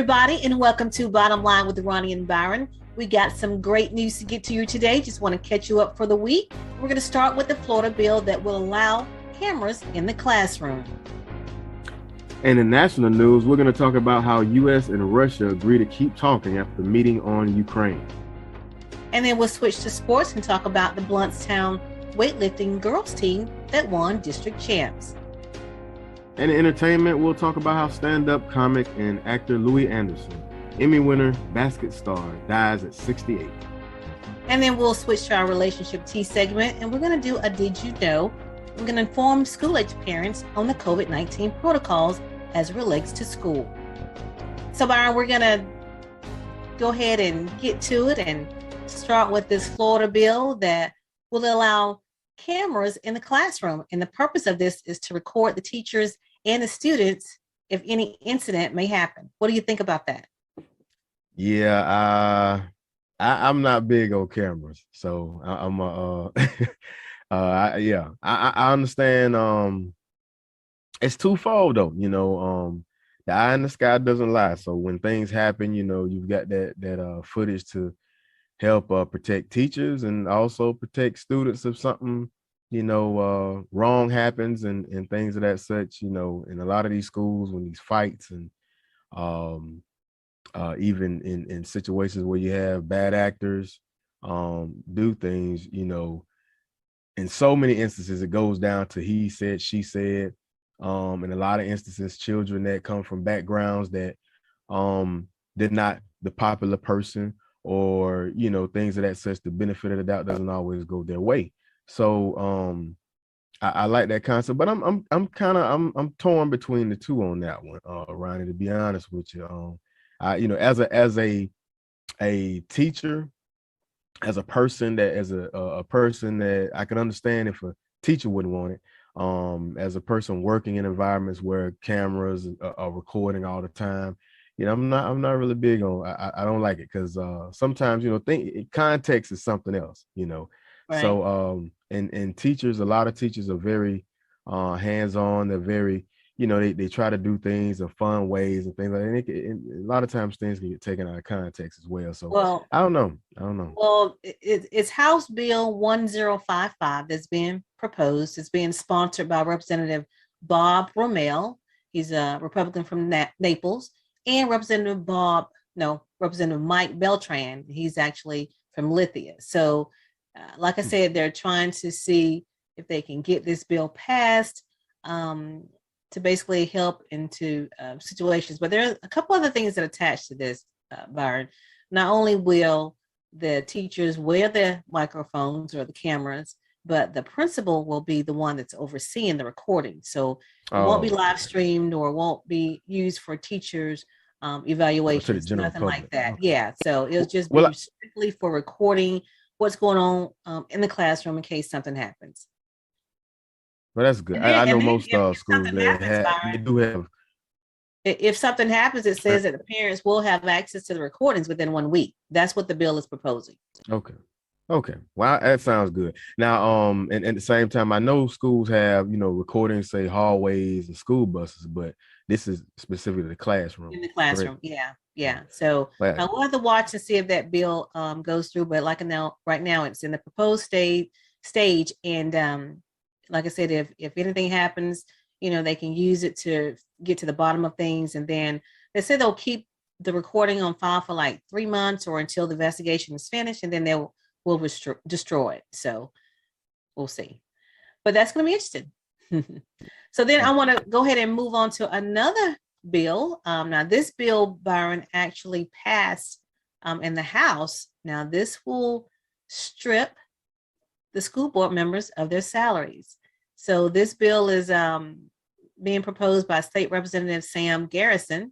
everybody, and welcome to Bottom Line with Roni and Byron. We got some great news to get to you today. Just want to catch you up for the week. We're going to start with the Florida bill that will allow cameras in the classroom. And in national news, we're going to talk about how U.S. and Russia agree to keep talking after the meeting on Ukraine. And then we'll switch to sports and talk about the Blountstown weightlifting girls team that won district champs. And in entertainment, we'll talk about how stand-up comic and actor Louis Anderson, Emmy winner, basket star, dies at 68. And then we'll switch to our relationship tea segment, and we're going to do a Did You Know? We're going to inform school-age parents on the COVID-19 protocols as it relates to school. So, Byron, we're going to go ahead and get to it and start with this Florida bill that will allow cameras in the classroom. And the purpose of this is to record the teachers and the students if any incident may happen. What do you think about that? Yeah, I'm not big on cameras, so I understand. It's twofold though, the eye in the sky doesn't lie. So when things happen, you've got that footage to help protect teachers and also protect students if something wrong happens and things of that such. In a lot of these schools, when these fights and even in situations where you have bad actors do things, in so many instances it goes down to he said, she said. In a lot of instances, children that come from backgrounds that they're not the popular person, or things of that such, the benefit of the doubt doesn't always go their way. So I like that concept, but I'm torn between the two on that one, Ronnie, to be honest with you. As a teacher, as a person that I can understand if a teacher wouldn't want it. As a person working in environments where cameras are recording all the time, I'm not really big on. I don't like it because sometimes context is something else. Right. So and teachers, a lot of teachers are very hands-on. They're very they try to do things in fun ways and things like that. And a lot of times things can get taken out of context as well. So I don't know. Well, it's House Bill 1055 that's being proposed. It's being sponsored by Representative Bob Romel. He's a Republican from Naples, and Representative Mike Beltran. He's actually from Lithia. So, like I said, they're trying to see if they can get this bill passed to basically help into situations. But there are a couple other things that attach to this, Byron. Not only will the teachers wear the microphones or the cameras, but the principal will be the one that's overseeing the recording. So it won't be live streamed or won't be used for teachers' evaluations, nothing public. Like that. Okay. Yeah. So it'll just be strictly for recording what's going on in the classroom in case something happens. Well, that's good. I know most schools they do have. If something happens, it says that the parents will have access to the recordings within 1 week. That's what the bill is proposing. Okay. Well, that sounds good. Now, and at the same time, I know schools have, recordings, say hallways and school buses, but this is specifically the classroom. In the classroom, correct? Yeah. So we'll have to watch and see if that bill goes through. But right now, it's in the proposed stage, and like I said, if anything happens, they can use it to get to the bottom of things. And then they say they'll keep the recording on file for like 3 months or until the investigation is finished, and then they'll destroy it. So we'll see. But that's going to be interesting. So then I want to go ahead and move on to another bill. Now, this bill, Byron, actually passed in the House. Now, this will strip the school board members of their salaries. So this bill is being proposed by State Representative Sam Garrison,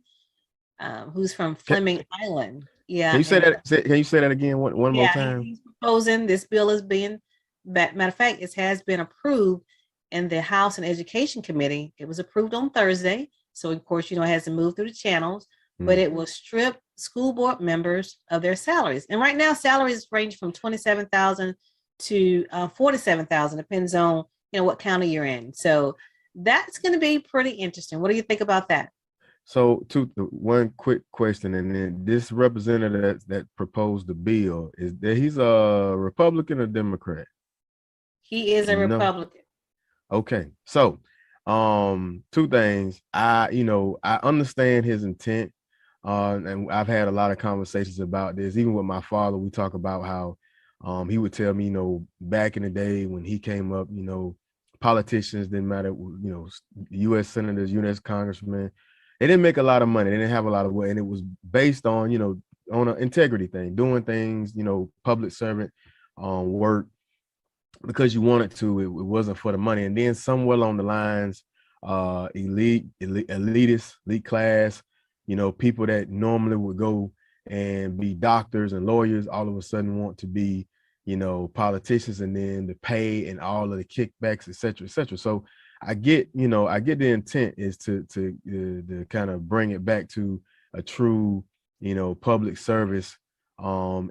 who's from Fleming Island. Yeah. Can you say that? Can you say that again one more time? He's proposing. This bill is being, matter of fact, it has been approved in the House and Education Committee. It was approved on Thursday. So of course, it has to move through the channels, but it will strip school board members of their salaries. And right now, salaries range from $27,000 to $47,000, depends on what county you're in. So that's going to be pretty interesting. What do you think about that? So, one quick question, and then this representative that proposed the bill, is that he's a Republican or Democrat? He is Do a you know? Republican. Okay, so two things. I understand his intent, and I've had a lot of conversations about this. Even with my father, we talk about how he would tell me, back in the day when he came up, politicians didn't matter, U.S. senators, U.S. congressmen, they didn't make a lot of money. They didn't have a lot of way, and it was based on, on an integrity thing, doing things, public servant work because you wanted to. It wasn't for the money. And then somewhere along the lines, elitist, elite class, people that normally would go and be doctors and lawyers all of a sudden want to be, politicians, and then the pay and all of the kickbacks, et cetera, et cetera. So I get the intent is to kind of bring it back to a true, public service,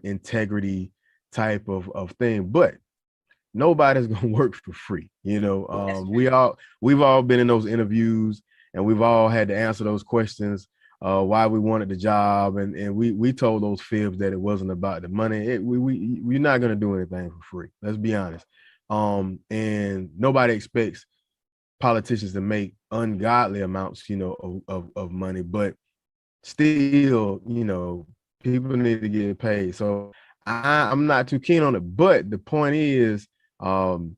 integrity type of thing. But nobody's gonna work for free. That's We've all been in those interviews, and we've all had to answer those questions, why we wanted the job, and we told those fibs that it wasn't about the money. We're not gonna do anything for free. Let's be honest. And nobody expects politicians to make ungodly amounts, of money, but still, people need to get paid. So I'm not too keen on it. But the point is, the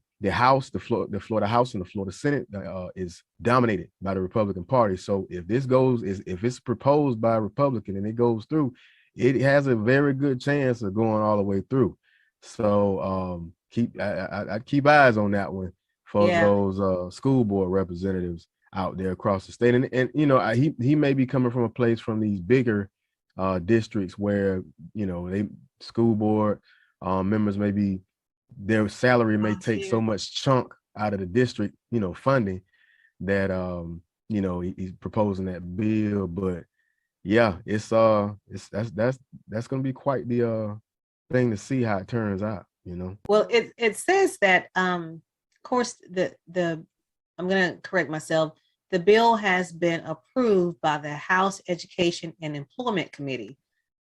Florida House and the Florida Senate is dominated by the Republican Party. So if if it's proposed by a Republican and it goes through, it has a very good chance of going all the way through. So I'd keep eyes on that one for yeah. those school board representatives out there across the state. And he may be coming from a place from these bigger districts where they school board members, maybe their salary may take so much chunk out of the district funding that he's proposing that bill. But yeah, it's that's gonna be quite the thing to see how it turns out. Well, it says that of course the I'm going to correct myself. The bill has been approved by the House Education and Employment Committee.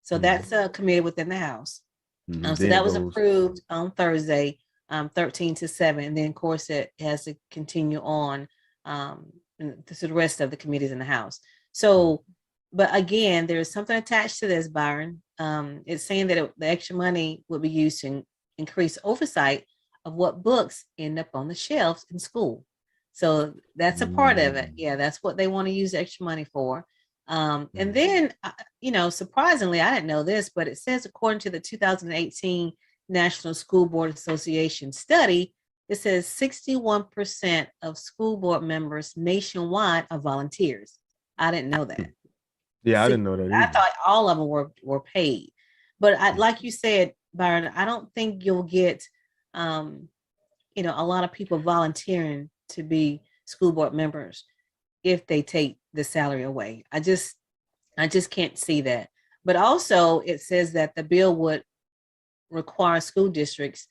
So that's a committee within the House. So that was approved on Thursday, 13 to 7. And then, of course, it has to continue on to the rest of the committees in the House. So, but again, there is something attached to this, Byron. It's saying that the extra money would be used to increase oversight of what books end up on the shelves in school. So that's a part of it. Yeah, that's what they want to use extra money for. And then, surprisingly, I didn't know this, but it says according to the 2018 National School Board Association study, it says 61% of school board members nationwide are volunteers. I didn't know that. Yeah, I didn't know that either. I thought all of them were paid. But like you said, Byron, I don't think you'll get, a lot of people volunteering to be school board members if they take the salary away. I just can't see that. But also it says that the bill would require school districts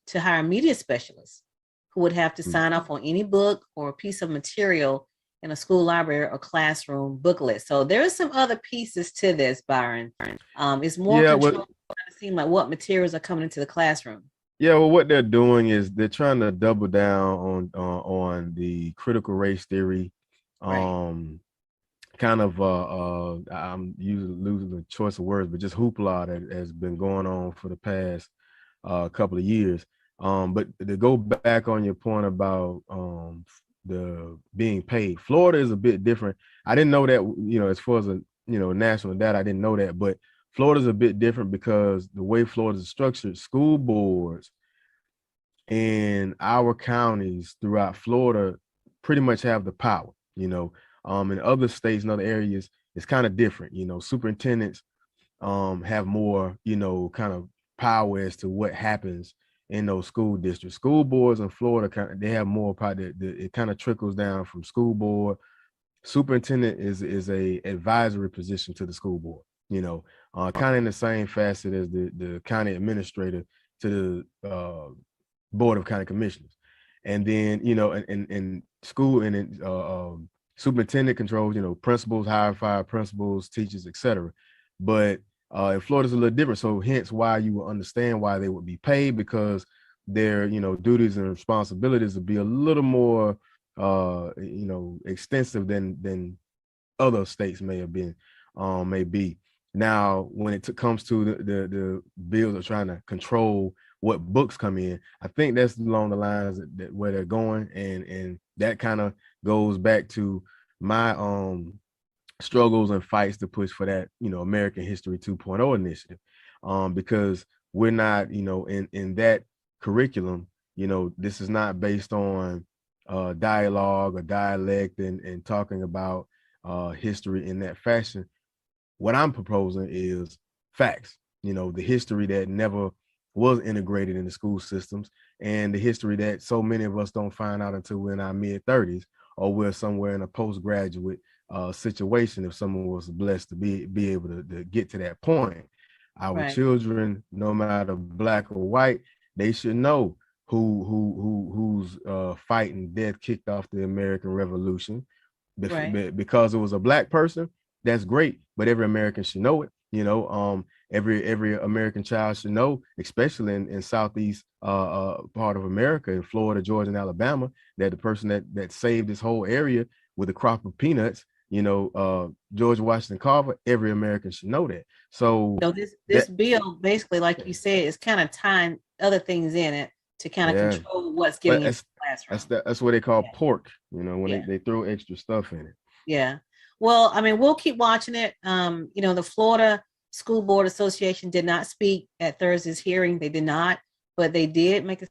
to hire media specialists who would have to sign off on any book or a piece of material in a school library or classroom booklet. So there are some other pieces to this, Byron. It's more control. It seems like what materials are coming into the classroom. Yeah, well, what they're doing is they're trying to double down on the critical race theory. Right. Kind of I'm losing the choice of words, but just hoopla that has been going on for the past couple of years. But to go back on your point about the being paid, Florida is a bit different. I didn't know that, as far as national data, I didn't know that, but Florida's a bit different because the way Florida's structured, school boards in our counties throughout Florida pretty much have the power. In other states and other areas, it's kind of different. Superintendents have more, kind of power as to what happens in those school districts. School boards in Florida, they have more power. It kind of trickles down from school board. Superintendent is a advisory position to the school board. Kind of in the same facet as the county administrator to the board of county commissioners. And then, in school and in superintendent controls, principals, hire, fire principals, teachers, etc. But in Florida, it's a little different. So hence why you will understand why they would be paid, because their, duties and responsibilities would be a little more, extensive than other states may be. Now, when it comes to the bills of trying to control what books come in, I think that's along the lines that where they're going, and that kind of goes back to my struggles and fights to push for that, American History 2.0 initiative, because we're not, in that curriculum, this is not based on dialogue or dialect and talking about history in that fashion. What I'm proposing is facts, the history that never was integrated in the school systems, and the history that so many of us don't find out until we're in our mid-30s, or we're somewhere in a postgraduate situation, if someone was blessed to be able to get to that point. Our children, no matter black or white, they should know who's fighting death kicked off the American Revolution. Because it was a black person, that's great, but every American should know it. Every American child should know, especially in Southeast part of America, in Florida, Georgia, and Alabama, that the person that saved this whole area with a crop of peanuts, George Washington Carver, every American should know that. So this bill, basically, like you said, is kind of tying other things in it to kind of control what's getting into the classroom. That's what they call pork, when they throw extra stuff in it. Yeah. Well, I mean, we'll keep watching it. The Florida School Board Association did not speak at Thursday's hearing. They did not, but they did make it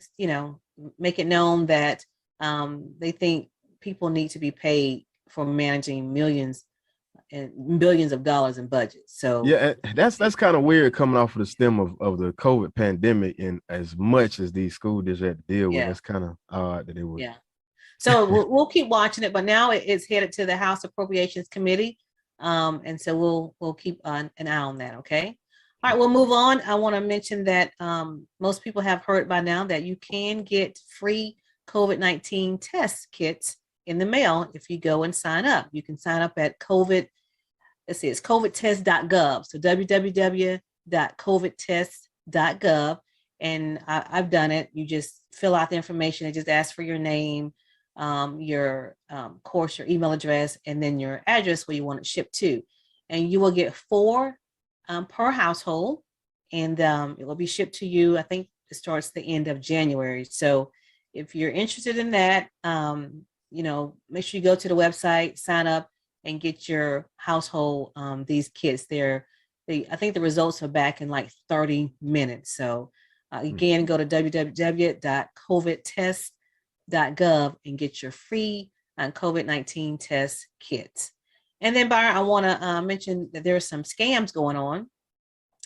known that they think people need to be paid for managing millions and billions of dollars in budgets. So yeah, that's kind of weird coming off of the stem of the COVID pandemic, and as much as these school districts had to deal with, that's kind of odd that they would. Yeah. So we'll keep watching it, but now it's headed to the House Appropriations Committee. And so we'll keep an eye on that. Okay. All right, we'll move on. I want to mention that most people have heard by now that you can get free COVID-19 test kits in the mail if you go and sign up. You can sign up at it's covidtest.gov. So www.covidtest.gov. And I've done it. You just fill out the information. It just asks for your name, your course, your email address, and then your address where you want it shipped to. And you will get 4 per household, and it will be shipped to you. I think it starts the end of January. So if you're interested in that, make sure you go to the website, sign up, and get your household these kits. I think the results are back in like 30 minutes. So again, go to www.covidtest.gov and get your free COVID-19 test kits. And then, Byron, I want to mention that there are some scams going on.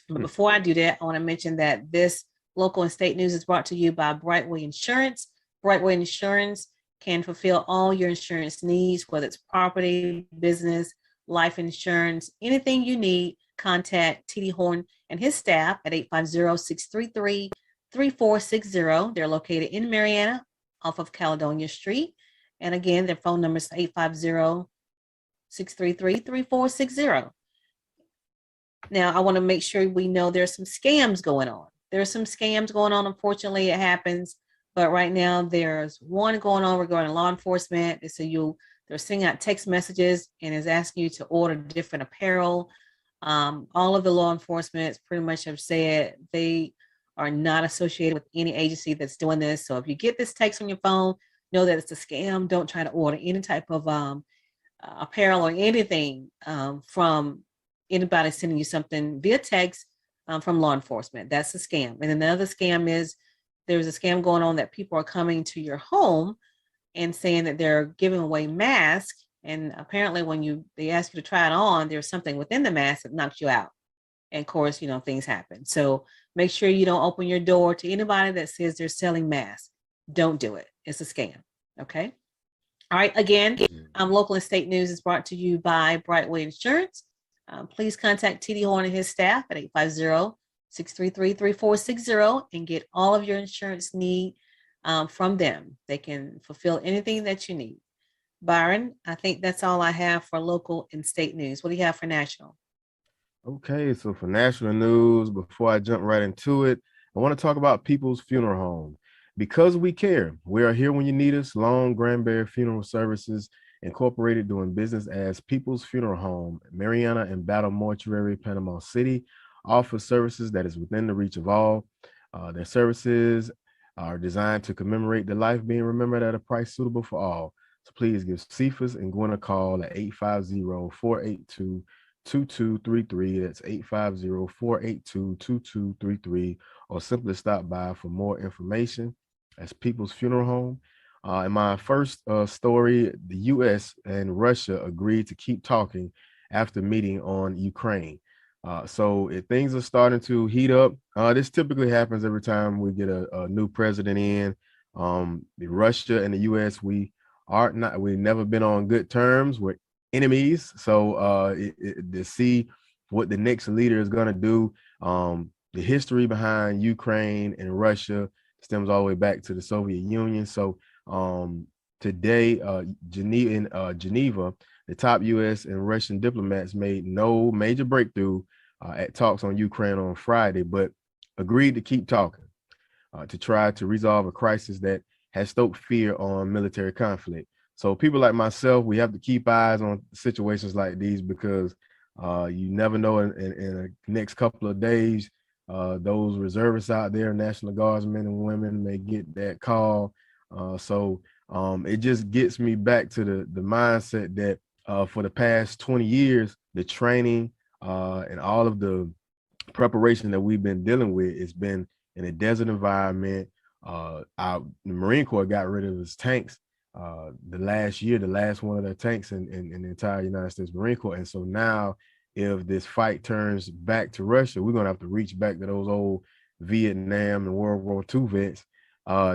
But before I do that, I want to mention that this local and state news is brought to you by Brightway Insurance. Brightway Insurance can fulfill all your insurance needs, whether it's property, business, life insurance, anything you need. Contact T.D. Horn and his staff at 850-633-3460. They're located in Marianna off of Caledonia Street. And again, their phone number is 850-633-3460. Now, I want to make sure we know there's some scams going on. There's some scams going on. Unfortunately, it happens. But right now, there's one going on regarding law enforcement. So they're sending out text messages and is asking you to order different apparel. All of the law enforcement pretty much have said they are not associated with any agency that's doing this. So if you get this text on your phone, know that it's a scam. Don't try to order any type of apparel or anything from anybody sending you something via text from law enforcement. That's a scam. And then the other scam is there's a scam going on that people are coming to your home and saying that they're giving away masks. And apparently when they ask you to try it on, there's something within the mask that knocks you out. And of course, things happen. So make sure you don't open your door to anybody that says they're selling masks. Don't do it. It's a scam. Okay. All right. Again, local and state news is brought to you by Brightway Insurance. Please contact T.D. Horn and his staff at 850-633-3460 and get all of your insurance need from them. They can fulfill anything that you need. Byron, I think that's all I have for local and state news. What do you have for national? Okay, so for national news, before I jump right into it, I want to talk about People's Funeral Home. Because we care, we are here when you need us. Long Granbury Funeral Services Incorporated, doing business as People's Funeral Home, Mariana and Battle Mortuary, Panama City, offers services that is within the reach of all. Their services are designed to commemorate the life being remembered at a price suitable for all. So please give Cephas and Gwen a call at 850-482-2233. That's 850-482-2233, or simply stop by for more information. That's People's Funeral Home. In my first story, the U.S. and Russia agreed to keep talking after meeting on Ukraine. So things are starting to heat up. This typically happens every time we get a new president in. Russia and the U.S. We've never been on good terms. We're enemies. So to see what the next leader is going to do, the history behind Ukraine and Russia stems all the way back to the Soviet Union. So today, Geneva, the top U.S. and Russian diplomats made no major breakthrough at talks on Ukraine on Friday, but agreed to keep talking to try to resolve a crisis that has stoked fear on military conflict. So people like myself, we have to keep eyes on situations like these, because you never know in the next couple of days, those reservists out there, National Guardsmen and women, may get that call. So it just gets me back to the mindset that for the past 20 years, the training and all of the preparation that we've been dealing with, it's been in a desert environment. The Marine Corps got rid of its tanks the last one of their tanks in the entire United States Marine Corps. And so now, if this fight turns back to Russia, we're gonna have to reach back to those old Vietnam and World War II vets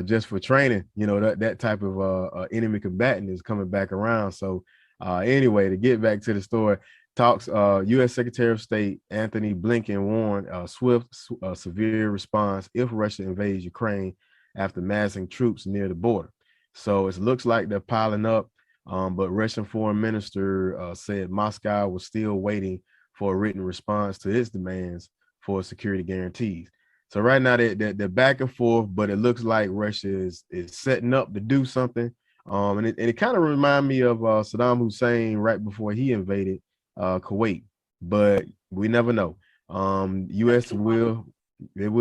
just for training. You know, that type of enemy combatant is coming back around. So anyway, to get back to the story, talks, U.S. Secretary of State Anthony Blinken warned a swift, severe response if Russia invades Ukraine after massing troops near the border. So it looks like they're piling up, but Russian Foreign Minister said Moscow was still waiting for a written response to its demands for security guarantees. So right now they're back and forth, but it looks like Russia is setting up to do something. And it kind of reminds me of Saddam Hussein right before he invaded Kuwait, but we never know. U.S. will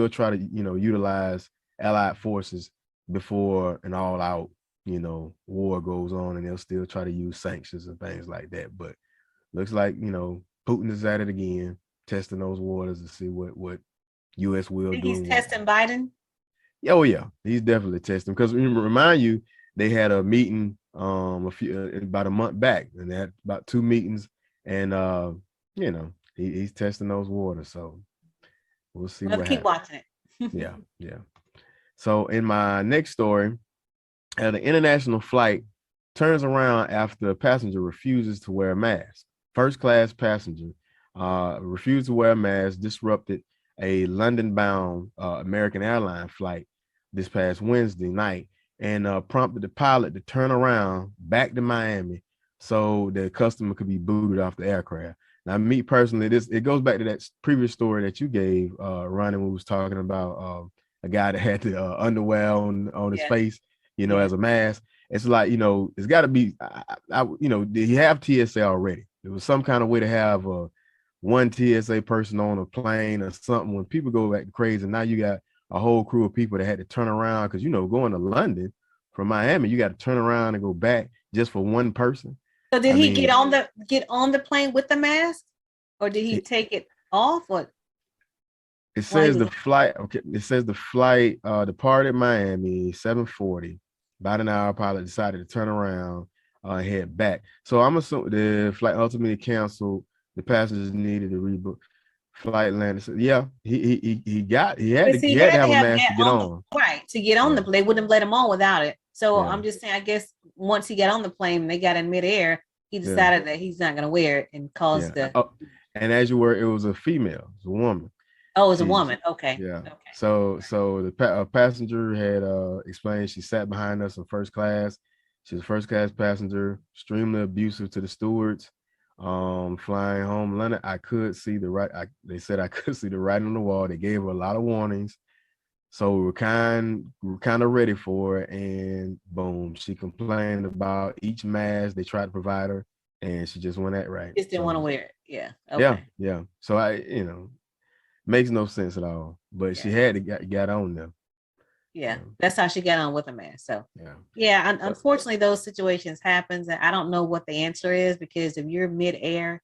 try to utilize allied forces before an all-out war goes on, and they'll still try to use sanctions and things like that. But looks like Putin is at it again, testing those waters to see what U.S. will Think do. he's testing Biden? Oh yeah, he's definitely testing, because remind you, they had a meeting about a month back, and they had about 2 meetings, and he's testing those waters. So we'll see We'll what keep happens. watching it. Yeah. So in my next story, an international flight turns around after a passenger refuses to wear a mask. First class passenger refused to wear a mask, disrupted a London-bound American airline flight this past Wednesday night, and prompted the pilot to turn around back to Miami so the customer could be booted off the aircraft. Now, me personally, it goes back to that previous story that you gave, Ronnie, when we was talking about a guy that had the underwear on his face, as a mask. It's like, it's got to be, did he have TSA already? There was some kind of way to have one TSA person on a plane or something. When people go back to crazy, now you got a whole crew of people that had to turn around, because going to London from Miami, you got to turn around and go back just for one person. So did he get on the plane with the mask, or did he take it off? What? It says the flight. Okay, it says the flight departed Miami 7:40. About an hour, pilot decided to turn around and head back. So I'm assuming the flight ultimately canceled. The passengers needed to rebook. Flight landed. So yeah, he had to have a mask to get on. Right, to get on the plane. They wouldn't have let him on without it. So I'm just saying, I guess once he got on the plane and they got in midair, he decided that he's not going to wear it and caused the. Oh, and as you were, it was a female, it was a woman. Oh, it was a woman. Okay. Yeah. Okay. So the passenger had explained she sat behind us in first class. She's a first class passenger, extremely abusive to the stewards. Flying home London, I could see the right. They said I could see the writing on the wall. They gave her a lot of warnings, so we were kind of ready for it. And boom, she complained about each mask they tried to provide her, and she just went at right. Just didn't want to So wear it. Yeah. yeah, Okay. yeah. So makes no sense at all. But she Yeah. had to got on them. Yeah. Yeah, That's how she got on with a mask. So yeah. yeah, So, unfortunately, those situations happens, and I don't know what the answer is because if you're midair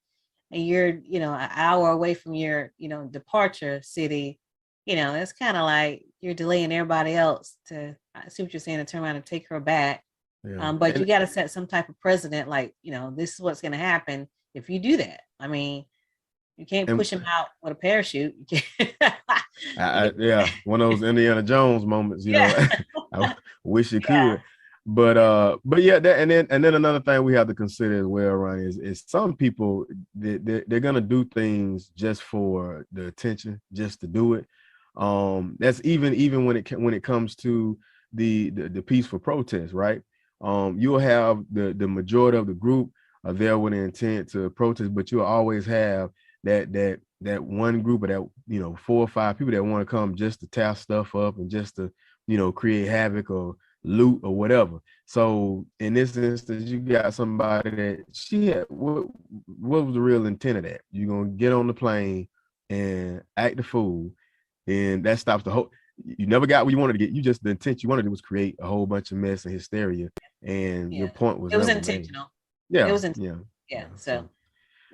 and you're, an hour away from your, departure city, it's kind of like you're delaying everybody else to. I see what you're saying, to turn around and take her back. yeah. But you And got to set some type of precedent, like, this is what's going to happen if you do that. I mean, you can't and push him out with a parachute. You can't. You yeah, one of those Indiana Jones moments, yeah, I wish you yeah, could. But yeah, that and then another thing we have to consider as well, Ronnie, is some people they're gonna do things just for the attention, just to do it. That's even when it comes to the peaceful protest, right? You'll have the majority of the group are there with the intent to protest, but you'll always have that one group of that 4 or 5 people that want to come just to tear stuff up and just to create havoc or loot or whatever. So in this instance, you got somebody that she had what was the real intent of that? You're gonna get on the plane and act the fool, and that stops the whole. You never got what you wanted to get. You just the intent you wanted to was create a whole bunch of mess and hysteria, and your yeah. point was It was never made. intentional. It Yeah, was yeah, yeah. yeah. So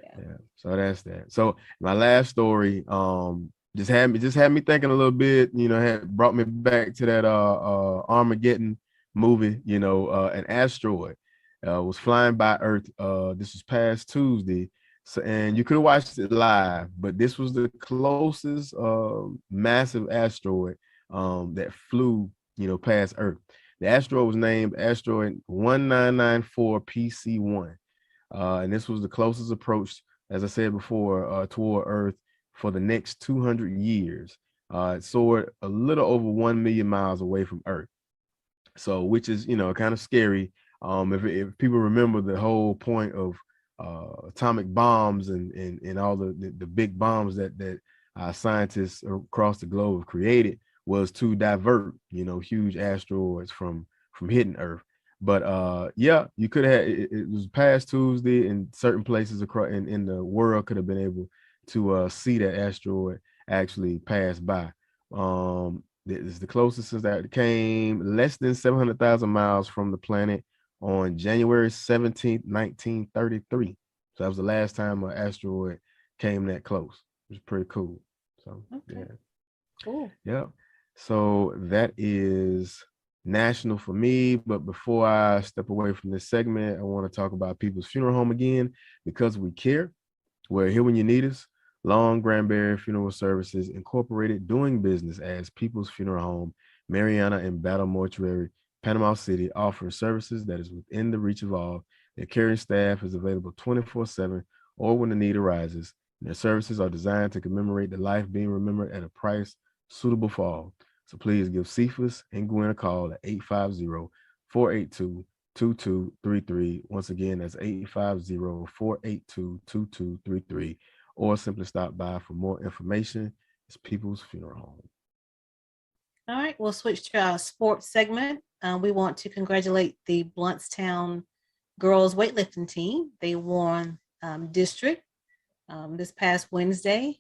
So yeah. yeah, so that's that. So my last story, just had me thinking a little bit. Had brought me back to that Armageddon movie. An asteroid was flying by Earth. This was past Tuesday. So, and you could have watched it live, but this was the closest massive asteroid that flew, past Earth. The asteroid was named asteroid 1994 PC1. And this was the closest approach, as I said before, toward Earth for the next 200 years. It soared a little over 1 million miles away from Earth. So, which is, kind of scary. If people remember the whole point of atomic bombs and all the big bombs that scientists across the globe have created was to divert, huge asteroids from hitting Earth. But yeah, you could have it was past Tuesday, and certain places across in the world could have been able to see that asteroid actually pass by. It's the closest that came less than 700,000 miles from the planet on January 17th, 1933. So that was the last time an asteroid came that close. It was pretty cool. So Okay. yeah. Cool. Yeah. So that is national for me. But before I step away from this segment, I want to talk about People's Funeral Home again because we care. We're here when you need us. Long Granbury Funeral Services Incorporated, doing business as People's Funeral Home, Mariana and Battle Mortuary, Panama City, offers services that is within the reach of all. Their caring staff is available 24/7 or when the need arises. Their services are designed to commemorate the life being remembered at a price suitable for all. So please give Cephas and Gwen a call at 850-482-2233. Once again, that's 850-482-2233, or simply stop by for more information. It's People's Funeral Home. All right, we'll switch to our sports segment. We want to congratulate the Blountstown Girls weightlifting team. They won district this past Wednesday.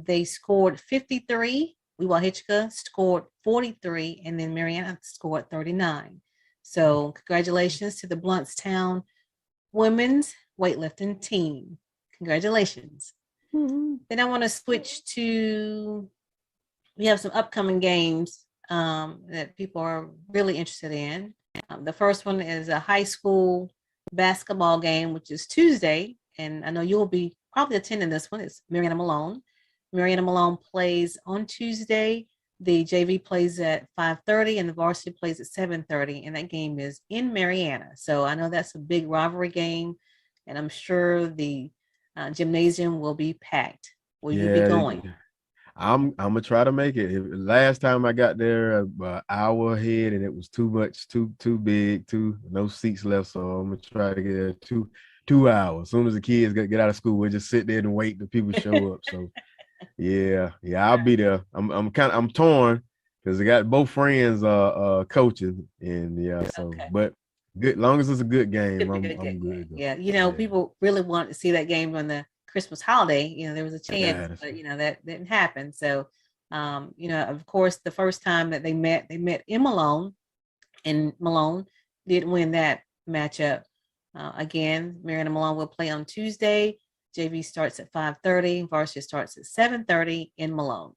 They scored 53. Wewa scored 43, and then Mariana scored 39. So congratulations to the Blountstown women's weightlifting team. Congratulations. Mm-hmm. Then I want to switch to, we have some upcoming games that people are really interested in. The first one is a high school basketball game, which is Tuesday. And I know you'll be probably attending this one. It's Mariana Malone. Mariana Malone plays on Tuesday. The JV plays at 5:30 and the varsity plays at 7:30. And that game is in Mariana. So I know that's a big rivalry game. And I'm sure the gymnasium will be packed. Will you be Yeah, going? I'm gonna try to make it. Last time I got there, an hour ahead, and it was too much, too big, no seats left. So I'm gonna try to get there 2 hours. As soon as the kids get out of school, we'll just sit there and wait till people show up. So yeah, I'll be there. I'm torn because I got both friends coaching, and yeah, so Okay. but good, long as it's a good game, Could be a I'm good game. good. Yeah. Yeah, People really want to see that game on the Christmas holiday. There was a chance, yeah, but that didn't happen. So, of course, the first time that they met in Malone, and Malone did win that matchup. Again, Marion and Malone will play on Tuesday. JV starts at 5:30. Varsity starts at 7:30 in Malone.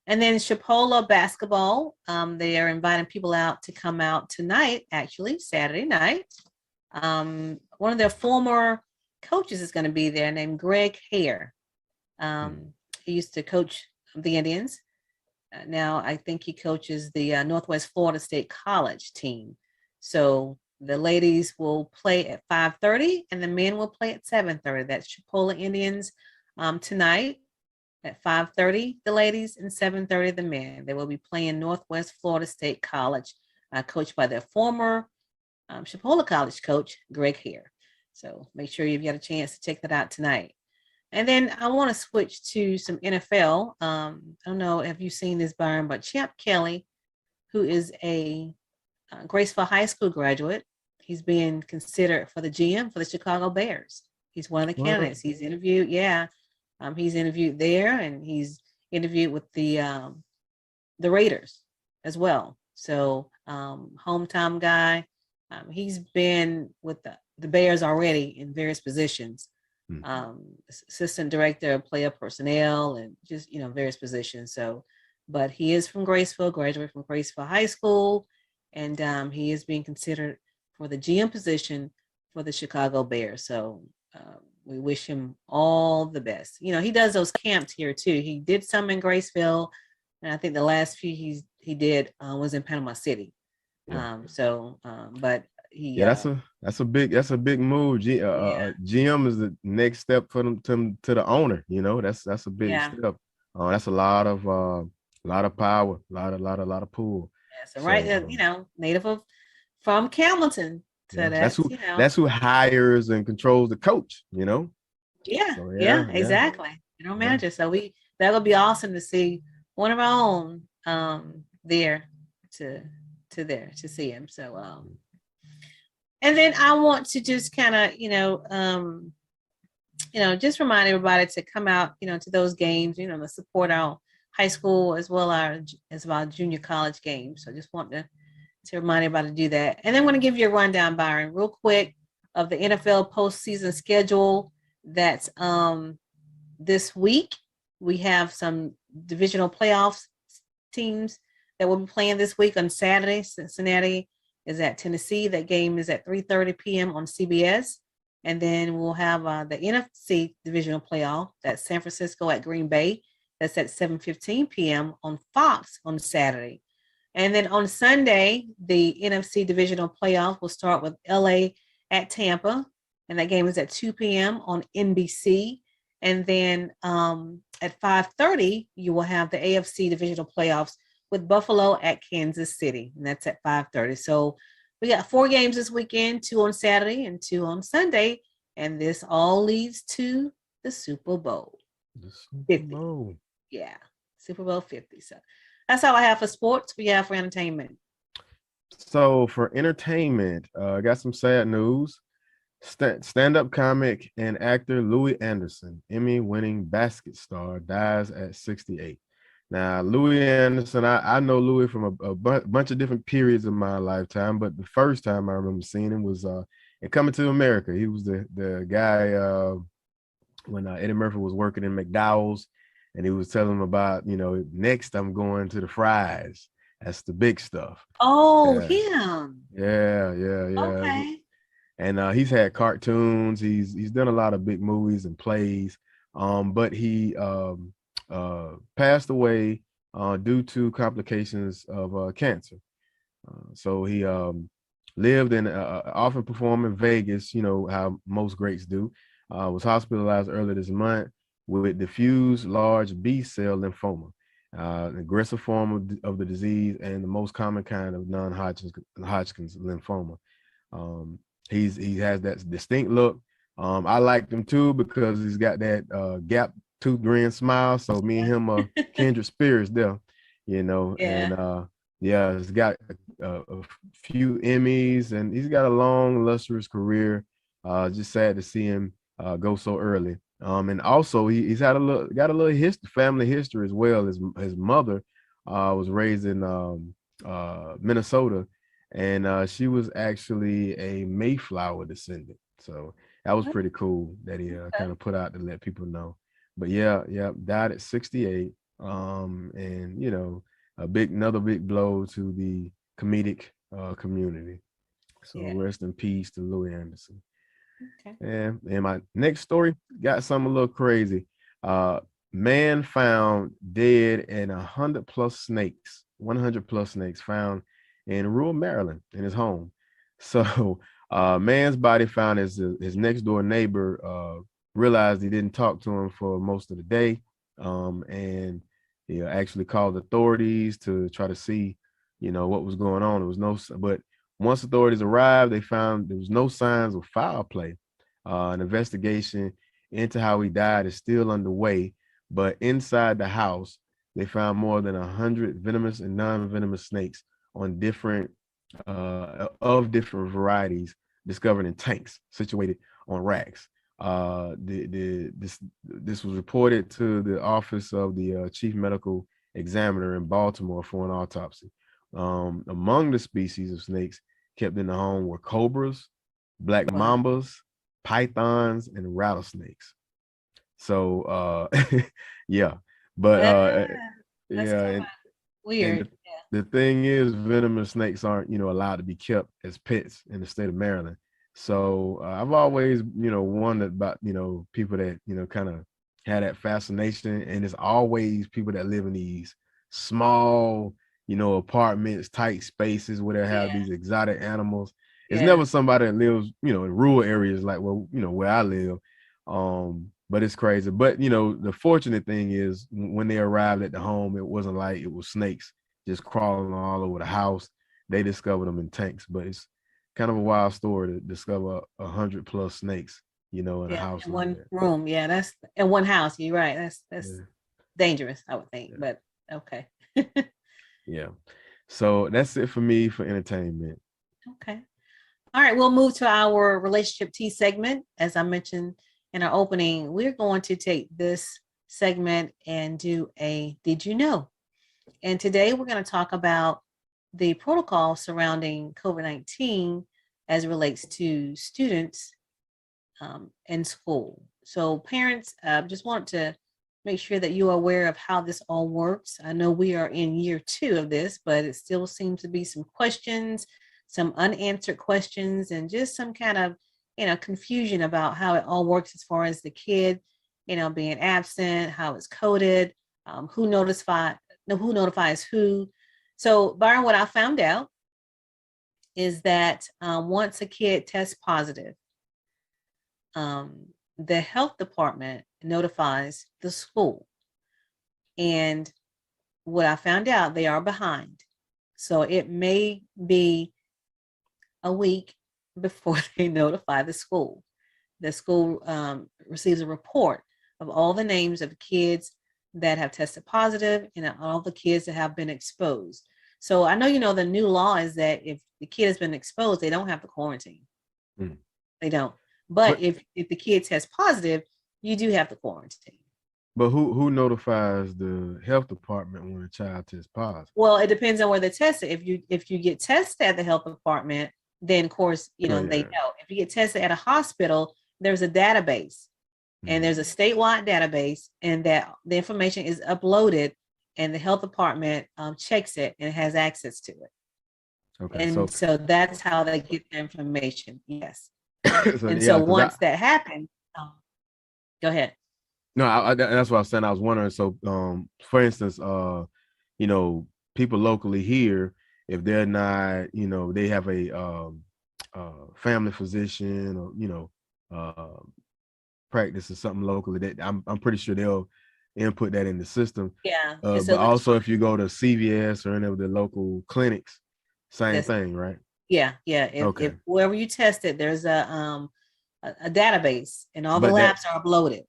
And then Chipola basketball, they are inviting people out to come out tonight, actually, Saturday night. One of their former coaches is going to be there named Greg Hare. He used to coach the Indians. Now I think he coaches the Northwest Florida State College team. So the ladies will play at 5:30 and the men will play at 7:30. That's Chipola Indians tonight at 5:30, the ladies, and 7:30, the men. They will be playing Northwest Florida State College, coached by their former Chipola College coach, Greg Hare. So make sure you've got a chance to check that out tonight. And then I want to switch to some NFL. I don't know if you've seen this, Byron, but Champ Kelly, who is a Graceville High School graduate, he's being considered for the GM for the Chicago Bears. He's one of the well, candidates. He's interviewed, he's interviewed there, and he's interviewed with the Raiders as well. So hometown guy. He's been with the Bears already in various positions. Assistant director of player personnel and just various positions. So, but he is from Graceville, graduated from Graceville High School, and he is being considered for the GM position for the Chicago Bears. So we wish him all the best. He does those camps here too. He did some in Graceville, and I think the last few he did was in Panama City. yeah. But he Yeah, that's a big move. yeah GM is the next step for them to the owner. That's a big yeah step. That's a lot of power, a lot of pull. yeah. So right, So native of from Camilton. So yeah, that's that's who that's who hires and controls the coach. yeah, So yeah, yeah, exactly. yeah. Manager. So that'll be awesome to see one of our own there to to see him. So and then I want to just kind of just remind everybody to come out to those games, to support our high school as well as our junior college games. So just want to remind everybody to do that. And then I want to give you a rundown, Byron, real quick, of the NFL postseason schedule. That's this week. We have some divisional playoffs teams that will be playing this week on Saturday. Cincinnati is at Tennessee. That game is at 3:30 p.m. on CBS. And then we'll have the NFC divisional playoff. That's San Francisco at Green Bay. That's at 7:15 p.m. on Fox on Saturday. And then on Sunday, the NFC divisional playoff will start with LA at Tampa. And that game is at 2 p.m. on NBC. And then at 5:30, you will have the AFC divisional playoffs with Buffalo at Kansas City. And that's at 5:30. So we got 4 games this weekend, 2 on Saturday and 2 on Sunday. And this all leads to the Super Bowl. The Super 50. Bowl. Yeah, Super Bowl 50. So that's all I have for sports. We have for entertainment. So for entertainment, I got some sad news. Stand-up comic and actor Louis Anderson, Emmy-winning basket star, dies at 68. Now, Louis Anderson, I know Louis from a bunch of different periods of my lifetime, but the first time I remember seeing him was in Coming to America. He was the guy when Eddie Murphy was working in McDowell's, and he was telling him about, next I'm going to the fries. That's the big stuff. Oh, Yeah, him. yeah. Okay. And he's had cartoons. He's done a lot of big movies and plays. But he passed away due to complications of cancer. So he lived and often performed in Vegas. You know how most greats do. Was hospitalized earlier this month. with diffuse large B-cell lymphoma, an aggressive form of the disease and the most common kind of non-Hodgkin's lymphoma. Um, he has that distinct look. I liked him too because he's got that gap tooth grin smile. So me and him are kindred spirits there, Yeah. and yeah, he's got a few Emmys and he's got a long, illustrious career. Just sad to see him go so early. And also he's got a little family history as well. His mother was raised in Minnesota, and she was actually a Mayflower descendant. So that was pretty cool that he kind of put out to let people know. But yeah, died at 68. And another big blow to the comedic community. So Yeah. rest in peace to Louis Anderson. Okay. And my next story got something a little crazy. Man found dead and 100 plus snakes found in rural Maryland in his home. So man's body found as his next door neighbor realized he didn't talk to him for most of the day. And he actually called authorities to try to see, what was going on. There was but once authorities arrived, they found there was no signs of foul play. An investigation into how he died is still underway, but inside the house, they found more than 100 venomous and non-venomous snakes on different varieties discovered in tanks situated on racks. This was reported to the office of the chief medical examiner in Baltimore for an autopsy. Among the species of snakes kept in the home were cobras, black mambas, pythons, and rattlesnakes. So yeah, but yeah, weird. and the thing is, venomous snakes aren't allowed to be kept as pets in the state of Maryland. So I've always wondered about people that kind of had that fascination, and it's always people that live in these small apartments, tight spaces where they have these exotic animals. It's never somebody that lives in rural areas like where I live. But it's crazy. But the fortunate thing is when they arrived at the home, it wasn't like it was snakes just crawling all over the house. They discovered them in tanks. But it's kind of a wild story to discover 100 plus snakes, in a house in like one that. room. Yeah, that's in one house. You're right. That's dangerous, I would think. But okay. Yeah. So that's it for me for entertainment. Okay. All right, we'll move to our relationship tea segment. As I mentioned in our opening, we're going to take this segment and do a Did You Know? And today we're going to talk about the protocol surrounding COVID-19 as it relates to students in school. So parents, just want to make sure that you are aware of how this all works. I know we are in year 2 of this, but it still seems to be some questions, some unanswered questions, and just some kind of confusion about how it all works as far as the kid being absent, how it's coded, who notifies who. So Byron, what I found out is that once a kid tests positive, the health department notifies the school. And what I found out, they are behind. So it may be a week before they notify the school. The school receives a report of all the names of kids that have tested positive and all the kids that have been exposed. So I know, the new law is that if the kid has been exposed, they don't have to quarantine. They don't. But if the kid tests positive, you do have to quarantine. But who notifies the health department when a child tests positive? Well, it depends on where they test it. If you get tested at the health department, then of course, they know. If you get tested at a hospital, there's a database. And there's a statewide database, and that the information is uploaded, and the health department checks it and has access to it. Okay, and so that's how they get the information. Yes. So once that happens, go ahead. No, that's what I was saying. I was wondering. So, for instance, people locally here, if they're not, they have a family physician or practice or something locally, that I'm pretty sure they'll input that in the system. Yeah. It's But also if you electronic. go to CVS or any of the local clinics, same That's thing, right? yeah, yeah. If Okay. wherever you test it, there's a database and all the But that labs are uploaded.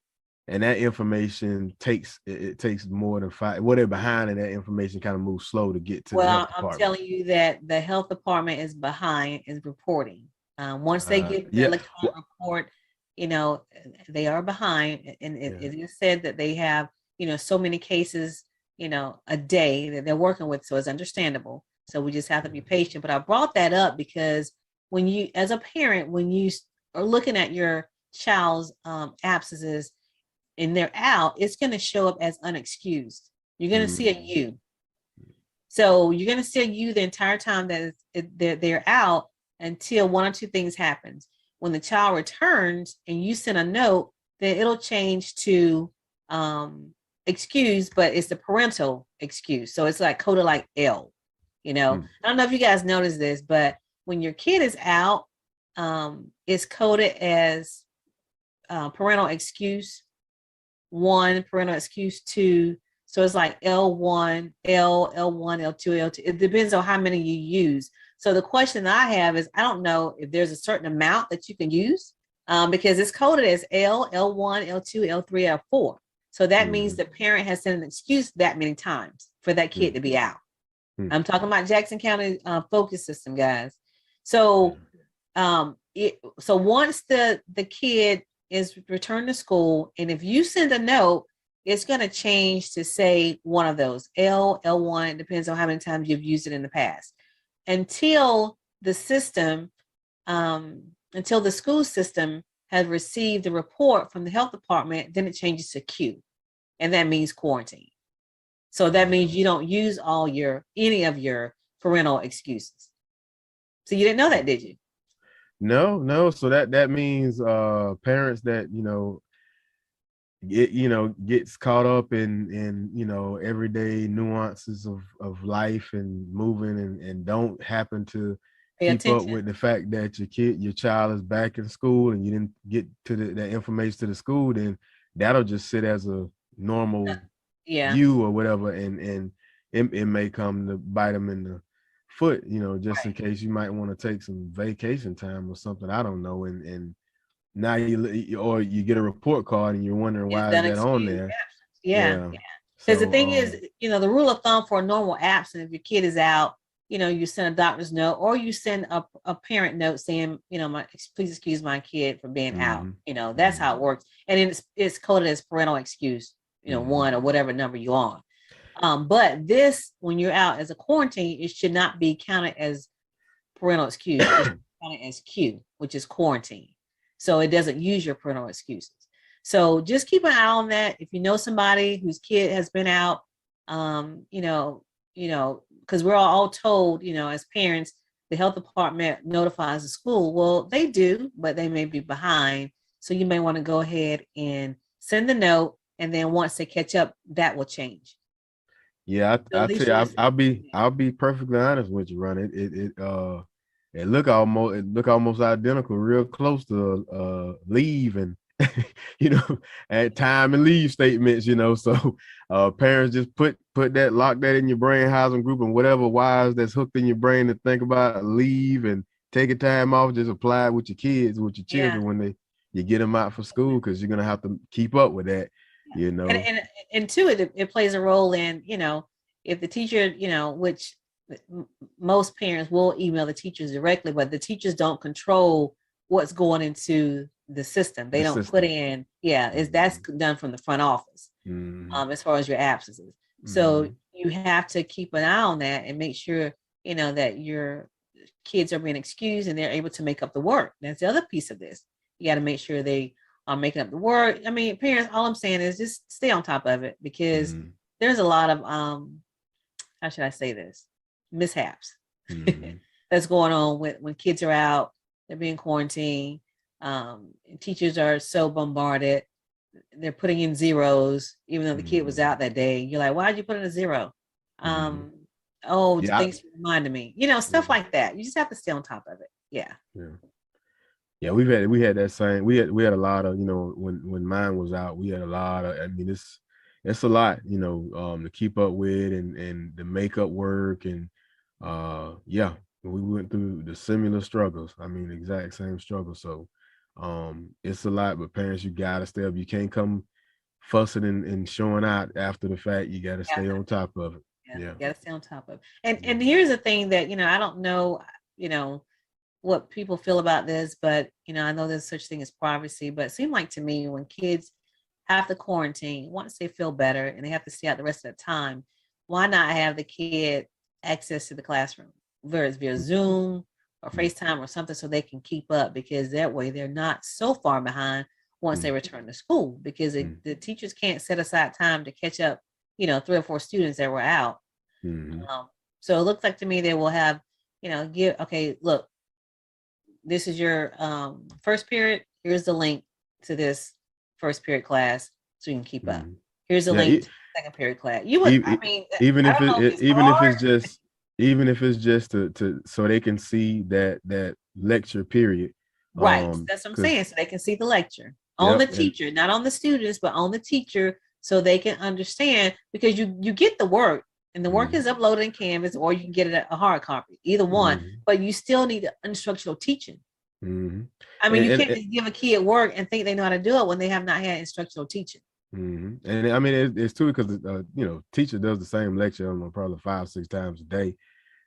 and that information takes it takes more than 5. What they're behind, and that information kind of moves slow to get to the health Well, I'm department. telling you that the health department is behind in reporting. Once they get the Yeah. electronic report, you know, they are behind, and Yeah. it is said that they have, so many cases, a day that they're working with. So it's understandable. So we just have to be patient. But I brought that up because when you, as a parent, when you are looking at your child's abscesses and they're out, it's going to show up as unexcused. You're going to see a Mm. U. So you're going to see you the entire time that they're out until one or two things happens. When the child returns and you send a note, then it'll change to excuse, but it's the parental excuse. So it's like coded like L. I don't know if you guys noticed this, but when your kid is out, it's coded as parental excuse 1, parental excuse 2. So it's like L1, L1, L2, L2. It depends on how many you use. So the question I have is, I don't know if there's a certain amount that you can use because it's coded as L, L1, L2, L3, L4. So that means the parent has sent an excuse that many times for that kid to be out. I'm talking about Jackson County focus system, guys. So so once the kid is returned to school, and if you send a note, it's going to change to say one of those, L, L1, depends on how many times you've used it in the past, until the system, until the school system has received the report from the health department, then it changes to Q, and that means quarantine. So that means you don't use any of your parental excuses. So you didn't know that, did you? No. So that means parents that gets caught up in everyday nuances of life and moving, and don't happen to Pay keep up attention. with the fact that your child is back in school and you didn't get to that information to the school, then that'll just sit as a normal Yeah. you or whatever, and it may come to bite them in the foot, just in Right. case you might want to take some vacation time or something. I don't know. And now you get a report card and you're wondering Is why is that that on excused there. absence? Yeah, Yeah. yeah. Because the So thing is, the rule of thumb for a normal absence, if your kid is out, you send a doctor's note or you send a parent note saying, please excuse my kid for being out. That's how it works. And it's coded as parental excuse, 1 or whatever number you're on. But this, when you're out as a quarantine, it should not be counted as parental excuse. It should be counted as Q, which is quarantine. So it doesn't use your parental excuses. So just keep an eye on that. If you know somebody whose kid has been out, because we're all told, as parents, the health department notifies the school. Well, they do, but they may be behind. So you may want to go ahead and send the note, and then once they catch up, that will change. yeah, So I at least tell you, you'll I'll be perfectly honest with you, Ron. It look almost identical, real close to leave and at time and leave statements, so parents just lock that in your brain, housing group, and whatever wires that's hooked in your brain to think about leave and take a time off, just apply it with your kids, with your yeah. children when you get them out for school, because you're gonna have to keep up with that. And two, it plays a role in, if the teacher, which most parents will email the teachers directly, but the teachers don't control what's going into the system. They The don't put system. in, that's done from the front office, as far as your absences. So you have to keep an eye on that and make sure, that your kids are being excused and they're able to make up the work. That's the other piece of this. You got to make sure they are making up the work. I mean, parents, all I'm saying is just stay on top of it, because there's a lot of how should I say this, mishaps that's going on when kids are out, they're being quarantined. Teachers are so bombarded, they're putting in zeros even though the kid was out that day. You're like, why'd you put in a zero? Yeah, Thanks for reminding me, stuff like that. You just have to stay on top of it. Yeah. Yeah, we had that same. We had a lot of, when mine was out, we had a lot of. I mean, it's a lot, to keep up with, and the makeup work, and yeah, we went through the similar struggles. I mean, exact same struggle. So it's a lot, but parents, you gotta stay up. You can't come fussing and showing out after the fact. You gotta stay on top of it. Yeah, Yeah. you gotta stay on top of it. And here's the thing that, I don't know, what people feel about this, but I know there's such thing as privacy, but it seemed like to me when kids have to quarantine, once they feel better and they have to stay out the rest of the time, why not have the kid access to the classroom, whether it's via Zoom or FaceTime or something, so they can keep up, because that way they're not so far behind once they return to school, because the teachers can't set aside time to catch up, 3 or 4 students that were out. So it looks like to me they will have, look, this is your first period. Here's the link to this first period class so you can keep up. Here's a link to the second period class. You would, I mean, even I if don't know if it, it's even if hard. it's just, to so they can see that lecture period. Right. That's what I'm saying. So they can see the lecture on the teacher, not on the students, but on the teacher, so they can understand, because you get the work, and the work is uploaded in Canvas, or you can get it a hard copy, either one, but you still need instructional teaching. I mean, you can't just give a kid work and think they know how to do it when they have not had instructional teaching. And I mean, it's too, because teacher does the same lecture, I don't know, probably 5-6 times a day.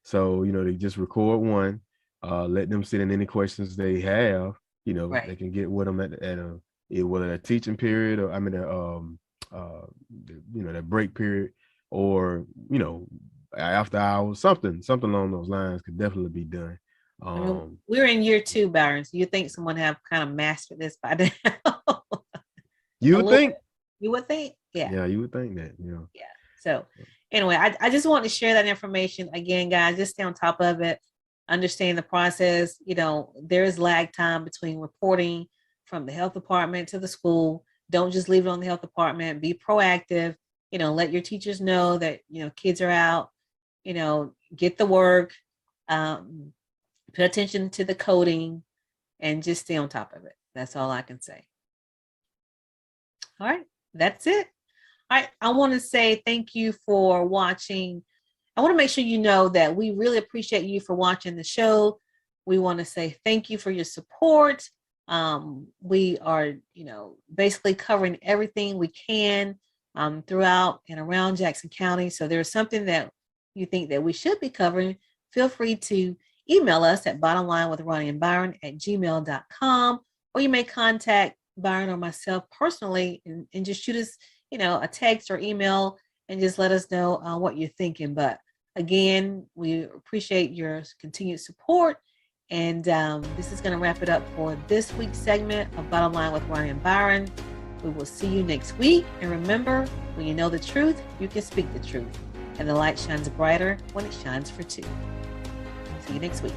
So they just record one, let them send in any questions they have. They can get with them at whether a teaching period, or that break period, or after hours, something along those lines could definitely be done. I mean, we're in year 2, Byron. So you think someone have kind of mastered this by now? You would think. You would think, yeah. Yeah, you would think that. Yeah. So anyway, I just want to share that information again, guys. Just stay on top of it. Understand the process. There is lag time between reporting from the health department to the school. Don't just leave it on the health department. Be proactive. Let your teachers know that kids are out. Get the work. Pay attention to the coding, and just stay on top of it. That's all I can say. All right, that's it. All right, I want to say thank you for watching. I want to make sure you know that we really appreciate you for watching the show. We want to say thank you for your support. We are, basically covering everything we can throughout and around Jackson County. So there's something that you think that we should be covering, feel free to email us at bottomlinewithRoniandByron@gmail.com, or you may contact Byron or myself personally and just shoot us, a text or email, and just let us know what you're thinking. But again, we appreciate your continued support. And this is going to wrap it up for this week's segment of Bottom Line with Roni and Byron. We will see you next week. And remember, when you know the truth, you can speak the truth. And the light shines brighter when it shines for two. See you next week.